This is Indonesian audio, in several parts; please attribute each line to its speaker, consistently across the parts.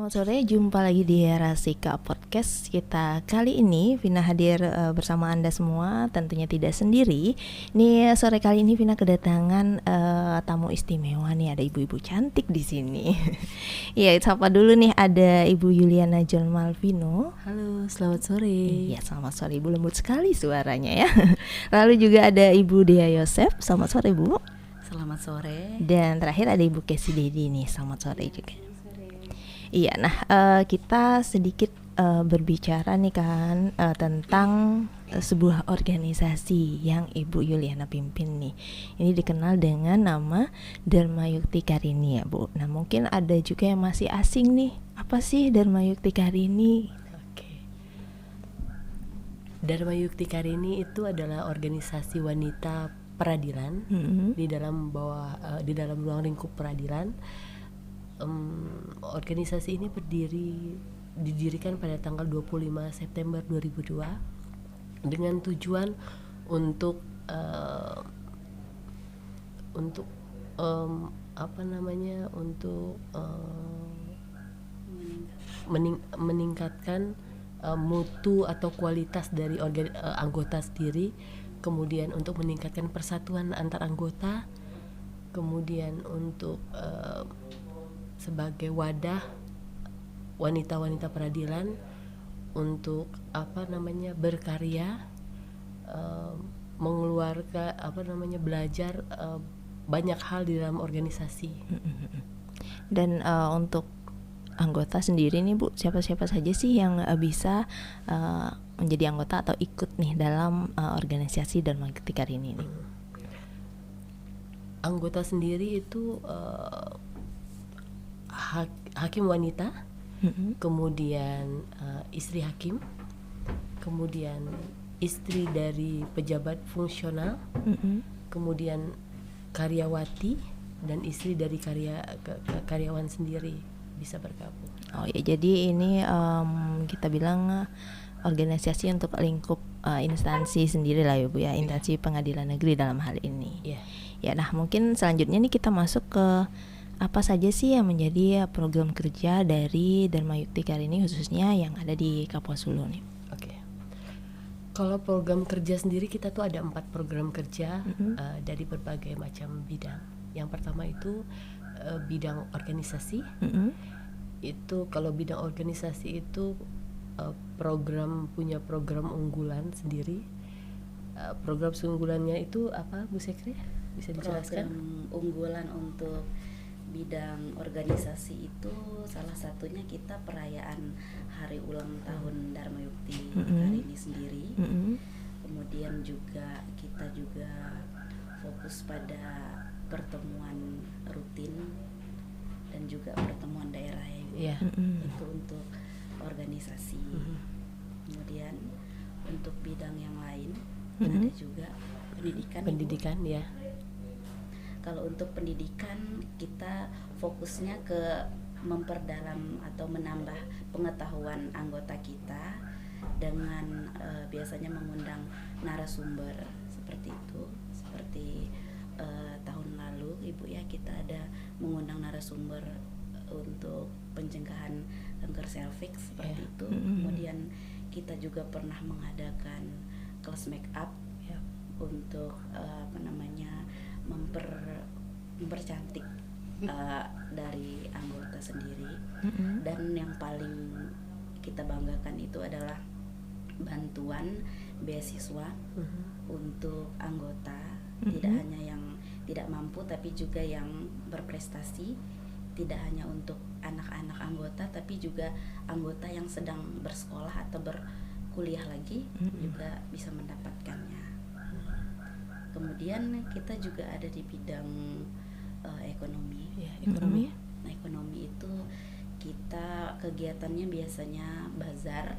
Speaker 1: Selamat sore, jumpa lagi di Rasika Podcast. Kita kali ini Vina hadir bersama Anda semua, tentunya tidak sendiri. Nih sore kali ini Vina kedatangan tamu istimewa nih, ada ibu-ibu cantik di sini. Iya, sapa dulu nih, ada Ibu Yuliana John Malvino.
Speaker 2: Halo, selamat sore.
Speaker 1: Iya, selamat sore Ibu, lembut sekali suaranya ya. Lalu juga ada Ibu Dea Yosef, selamat sore Bu.
Speaker 2: Selamat sore.
Speaker 1: Dan terakhir ada Ibu Kesi Dedi nih, selamat sore juga. Iya, nah kita sedikit berbicara nih kan tentang sebuah organisasi yang Ibu Yuliana pimpin nih. Ini dikenal dengan nama Dharma Yukti Karini ya Bu. Nah mungkin ada juga yang masih asing nih, apa sih Dharma Yukti Karini?
Speaker 2: Oke. Dharma Yukti Karini itu adalah organisasi wanita peradilan di dalam ruang lingkup peradilan. Organisasi ini didirikan pada tanggal 25 September 2002 dengan tujuan untuk meningkatkan mutu atau kualitas dari anggota sendiri, kemudian untuk meningkatkan persatuan antar anggota, kemudian untuk sebagai wadah wanita-wanita peradilan untuk berkarya, mengeluarkan belajar banyak hal di dalam organisasi.
Speaker 1: Dan untuk anggota sendiri nih Bu, siapa-siapa saja sih yang bisa menjadi anggota atau ikut nih dalam organisasi Dharma Yukti Karini nih?
Speaker 2: Anggota sendiri itu hakim wanita, kemudian istri hakim, kemudian istri dari pejabat fungsional, kemudian karyawati, dan istri dari karyawan sendiri bisa bergabung.
Speaker 1: Oh ya, jadi ini kita bilang organisasi untuk lingkup instansi sendiri lah ya Bu ya, instansi pengadilan negeri dalam hal ini. Ya, nah mungkin selanjutnya nih kita masuk ke apa saja sih yang menjadi program kerja dari Dharma Yukti Karini khususnya yang ada di Kapuas Hulu nih.
Speaker 2: Oke. Kalau program kerja sendiri kita tuh ada 4 program kerja dari berbagai macam bidang. Yang pertama itu bidang organisasi. Itu kalau bidang organisasi itu punya program unggulan sendiri. Program unggulannya itu apa Bu Sekri? Bisa dijelaskan?
Speaker 3: Program unggulan untuk bidang organisasi itu salah satunya kita perayaan hari ulang tahun Dharma Yukti Karini sendiri. Kemudian juga kita fokus pada pertemuan rutin dan juga pertemuan daerah ya. Itu untuk organisasi. Kemudian untuk bidang yang lain ada juga pendidikan ya. Kalau untuk pendidikan kita fokusnya ke memperdalam atau menambah pengetahuan anggota kita dengan biasanya mengundang narasumber seperti itu. Seperti tahun lalu Ibu ya, kita ada mengundang narasumber untuk pencegahan kanker serviks seperti itu. Kemudian kita juga pernah mengadakan kelas make up untuk mempercantik dari anggota sendiri. Dan yang paling kita banggakan itu adalah bantuan beasiswa untuk anggota, tidak hanya yang tidak mampu tapi juga yang berprestasi, tidak hanya untuk anak-anak anggota tapi juga anggota yang sedang bersekolah atau berkuliah lagi juga bisa mendapatkannya. Kemudian kita juga ada di bidang ekonomi.
Speaker 2: Ekonomi.
Speaker 3: Nah, ekonomi itu kita kegiatannya biasanya bazar.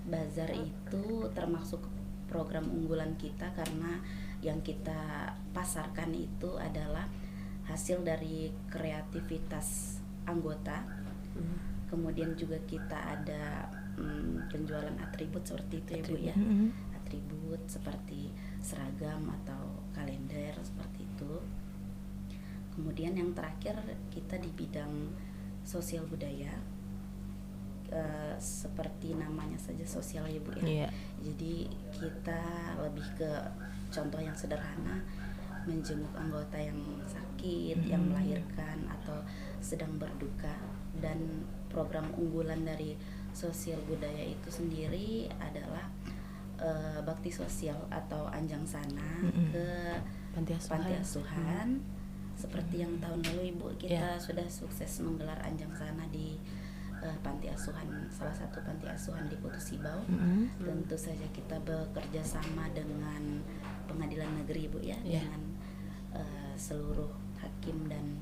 Speaker 3: Bazar itu termasuk program unggulan kita karena yang kita pasarkan itu adalah hasil dari kreativitas anggota. Kemudian juga kita ada penjualan atribut seperti itu ya Bu ya. Atribut seperti seragam atau kalender seperti itu. Kemudian yang terakhir kita di bidang sosial budaya. seperti namanya saja sosial ya Bu ya. Jadi kita lebih ke contoh yang sederhana, menjenguk anggota yang sakit, yang melahirkan atau sedang berduka. Dan program unggulan dari sosial budaya itu sendiri adalah bakti sosial atau anjang sana ke panti asuhan. Seperti yang tahun lalu Ibu kita sudah sukses menggelar anjang sana di panti asuhan, salah satu panti asuhan di Putu Sibau. Tentu saja kita bekerja sama dengan pengadilan negeri Bu ya, dengan seluruh hakim dan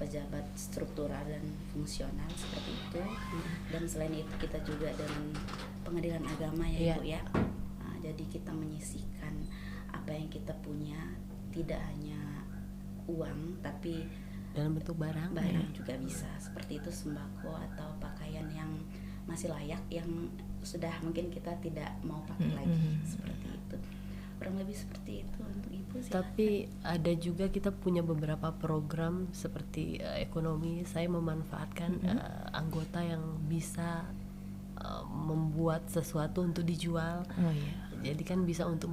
Speaker 3: pejabat struktural dan fungsional seperti itu. Dan selain itu kita juga dengan pengadilan agama ya Ibu ya. Jadi kita menyisihkan apa yang kita punya, tidak hanya uang tapi
Speaker 2: dalam bentuk barang
Speaker 3: juga bisa, seperti itu sembako atau pakaian yang masih layak yang sudah mungkin kita tidak mau pakai lagi, seperti itu. Kurang lebih seperti itu untuk Ibu sih.
Speaker 2: Tapi ada juga kita punya beberapa program seperti ekonomi. Saya memanfaatkan anggota yang bisa membuat sesuatu untuk dijual. Jadi kan bisa untuk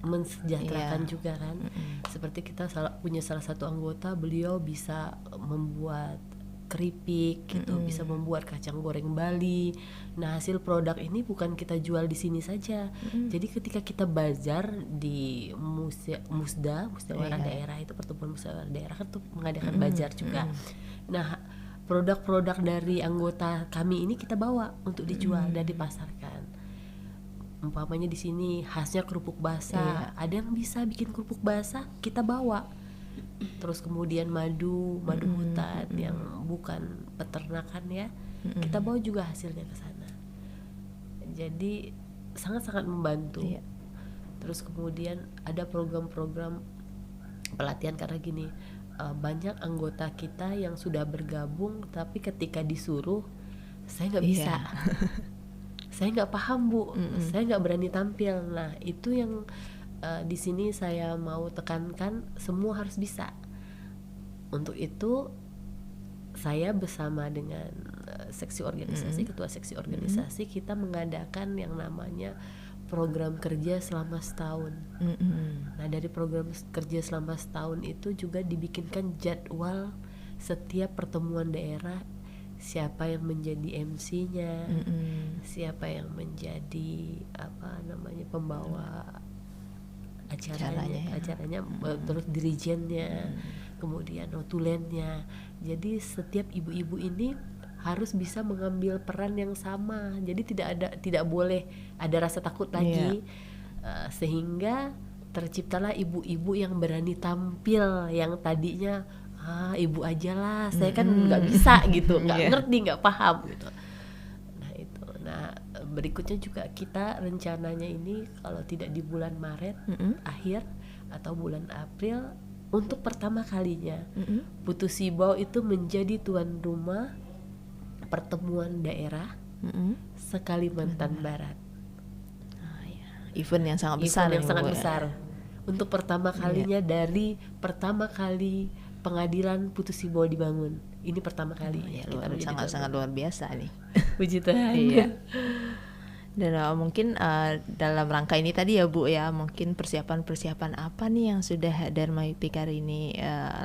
Speaker 2: mensejahterakan juga kan. Seperti kita punya salah satu anggota, beliau bisa membuat keripik gitu, bisa membuat kacang goreng Bali. Nah, hasil produk ini bukan kita jual di sini saja. Jadi ketika kita bazar di musyawarah daerah itu, pertemuan musyawarah daerah kan tuh mengadakan bazar juga. Nah, produk-produk dari anggota kami ini kita bawa untuk dijual dan dipasarkan. Umpamanya di sini khasnya kerupuk basah, ada yang bisa bikin kerupuk basah, kita bawa. Terus kemudian madu hutan yang bukan peternakan ya, kita bawa juga hasilnya ke sana. Jadi sangat-sangat membantu. Terus kemudian ada program-program pelatihan, karena gini, banyak anggota kita yang sudah bergabung tapi ketika disuruh, saya nggak bisa. Saya nggak paham Bu, saya nggak berani tampil. Nah itu yang di sini saya mau tekankan, semua harus bisa. Untuk itu saya bersama dengan seksi organisasi, ketua seksi organisasi, kita mengadakan yang namanya program kerja selama setahun. Nah dari program kerja selama setahun itu juga dibikinkan jadwal setiap pertemuan daerah, siapa yang menjadi MC-nya, siapa yang menjadi pembawa acaranya, terus dirijennya, kemudian notulennya. Jadi setiap ibu-ibu ini harus bisa mengambil peran yang sama. Jadi tidak boleh ada rasa takut lagi, sehingga terciptalah ibu-ibu yang berani tampil, yang tadinya ibu aja lah, saya kan nggak bisa gitu, nggak ngerti, nggak paham gitu. Nah berikutnya juga kita rencananya ini kalau tidak di bulan Maret akhir atau bulan April, untuk pertama kalinya Putu Sibau itu menjadi tuan rumah pertemuan daerah se-Kalimantan Barat.
Speaker 1: Event yang sangat besar.
Speaker 2: Untuk pertama kalinya dari pertama kali pengadilan Putu Sibau dibangun. Ini pertama kali.
Speaker 1: Sangat luar biasa nih.
Speaker 2: Puji Tuhan.
Speaker 1: Dan mungkin dalam rangka ini tadi ya Bu ya, mungkin persiapan apa nih yang sudah Dharma Yuktikar ini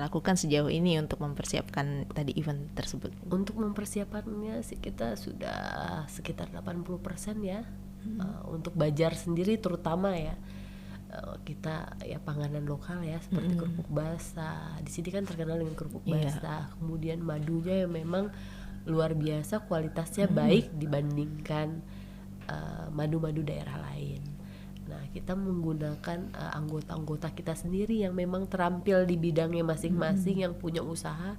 Speaker 1: lakukan sejauh ini untuk mempersiapkan tadi event tersebut?
Speaker 2: Untuk mempersiapkannya sih kita sudah sekitar 80% ya. Untuk Bajar sendiri terutama ya, kita ya panganan lokal ya, seperti kerupuk basah. Di sini kan terkenal dengan kerupuk basah. Kemudian madunya yang memang luar biasa, kualitasnya baik dibandingkan madu-madu daerah lain. Nah kita menggunakan anggota-anggota kita sendiri yang memang terampil di bidangnya masing-masing, yang punya usaha,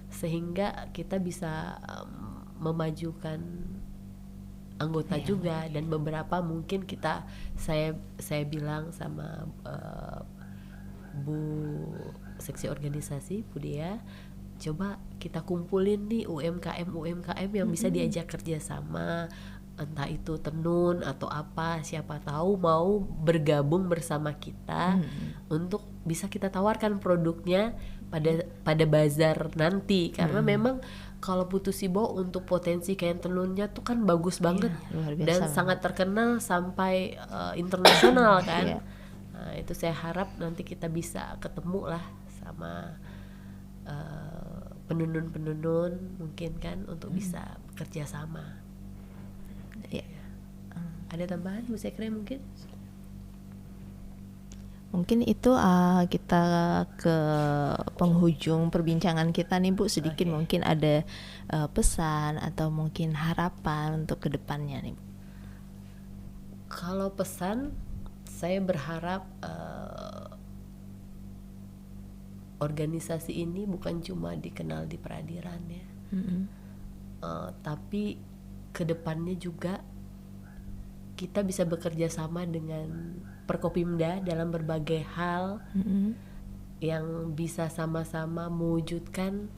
Speaker 2: sehingga kita bisa memajukan anggota juga. Dan beberapa mungkin saya bilang sama Bu seksi organisasi, Bu Dea, coba kita kumpulin nih UMKM yang bisa diajak kerjasama, entah itu tenun atau apa, siapa tahu mau bergabung bersama kita untuk bisa kita tawarkan produknya pada bazar nanti, karena memang kalau Putu Sibo untuk potensi kain tenunnya tuh kan bagus banget,
Speaker 1: luar biasa
Speaker 2: dan
Speaker 1: banget.
Speaker 2: sangat terkenal sampai internasional kan.
Speaker 1: Iya.
Speaker 2: Nah, itu saya harap nanti kita bisa ketemu lah sama penenun-penenun mungkin kan, untuk bisa bekerja sama.
Speaker 1: Iya.
Speaker 2: Ada tambahan Bu Sekre mungkin?
Speaker 1: Mungkin itu kita ke penghujung perbincangan kita nih Bu, sedikit mungkin ada pesan atau mungkin harapan untuk kedepannya nih Bu.
Speaker 2: Kalau pesan, saya berharap organisasi ini bukan cuma dikenal di peradilan ya, tapi kedepannya juga kita bisa bekerja sama dengan Perkopimda dalam berbagai hal yang bisa sama-sama mewujudkan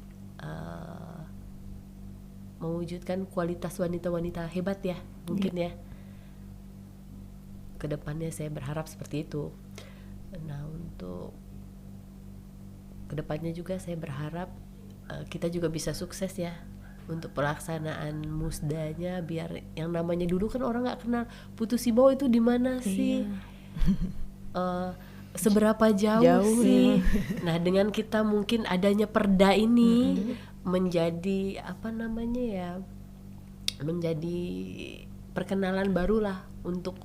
Speaker 2: kualitas wanita-wanita hebat ya, mungkin ya. Kedepannya saya berharap seperti itu. Nah, untuk kedepannya juga saya berharap kita juga bisa sukses ya untuk pelaksanaan musdanya, biar yang namanya dulu kan orang nggak kenal Putu Sibo itu di mana sih, seberapa jauh sih. Nah, dengan kita mungkin adanya perda ini menjadi menjadi perkenalan barulah untuk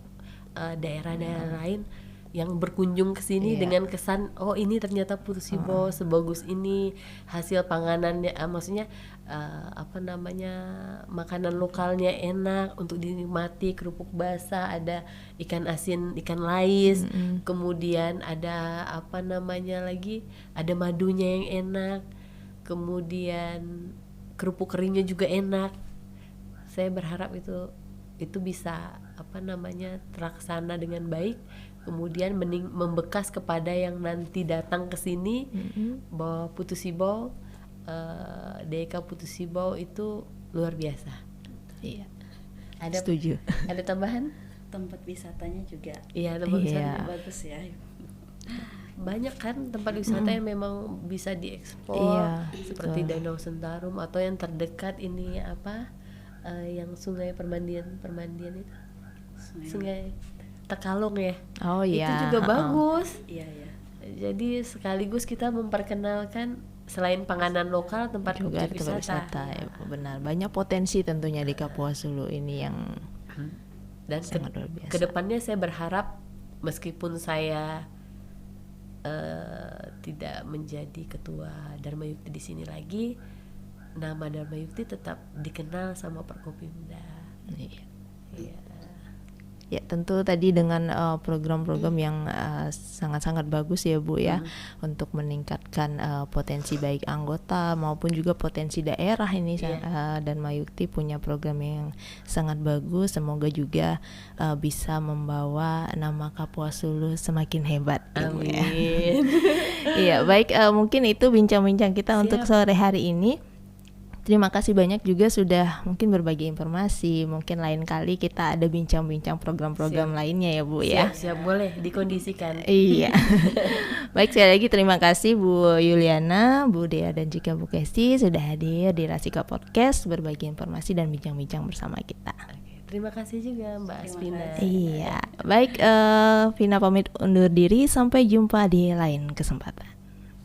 Speaker 2: daerah-daerah lain yang berkunjung ke sini dengan kesan, oh ini ternyata Putu Sibo sebagus ini, hasil panganannya, maksudnya makanan lokalnya enak untuk dinikmati, kerupuk basah, ada ikan asin, ikan lais, kemudian ada ada madunya yang enak, kemudian kerupuk keringnya juga enak. Saya berharap itu bisa terlaksana dengan baik, kemudian membekas kepada yang nanti datang ke sini bahwa Putu Sibo, Deka Putu Sibo itu luar biasa.
Speaker 1: Iya.
Speaker 2: Setuju. Ada tambahan?
Speaker 3: Tempat wisatanya juga.
Speaker 2: Iya, tempat wisatanya
Speaker 3: bagus ya.
Speaker 2: Banyak kan tempat wisata yang memang bisa diekspor, seperti Danau Sentarum, atau yang terdekat ini yang sungai permandian itu, sungai Takalong ya.
Speaker 1: Oh iya.
Speaker 2: Itu juga bagus.
Speaker 3: Iya ya.
Speaker 2: Jadi sekaligus kita memperkenalkan selain panganan lokal, tempat
Speaker 1: juga
Speaker 2: objek
Speaker 1: wisata. Ya, benar. Banyak potensi tentunya di Kapuas Hulu ini yang
Speaker 2: dan
Speaker 1: sangat luar biasa.
Speaker 2: Kedepannya saya berharap meskipun saya tidak menjadi ketua Dharma Yukti di sini lagi, nama Dharma Yukti tetap dikenal sama Perkopimda. Iya.
Speaker 1: Ya, tentu tadi dengan program-program yang sangat-sangat bagus ya Bu ya, untuk meningkatkan potensi baik anggota maupun juga potensi daerah ini. Dan Mayukti punya program yang sangat bagus, semoga juga bisa membawa nama Kapuas Hulu semakin hebat.
Speaker 2: Amin.
Speaker 1: Iya, baik, mungkin itu bincang-bincang kita untuk sore hari ini. Terima kasih banyak juga sudah mungkin berbagi informasi. Mungkin lain kali kita ada bincang-bincang program-program lainnya ya Bu ya.
Speaker 2: Siap, boleh dikondisikan.
Speaker 1: Iya. Baik, sekali lagi terima kasih Bu Yuliana, Bu Dea dan juga Bu Kesti sudah hadir di Rasika Podcast berbagi informasi dan bincang-bincang bersama kita.
Speaker 2: Terima kasih juga Mbak Aspina.
Speaker 1: Iya. Baik, Vina pamit undur diri, sampai jumpa di lain kesempatan.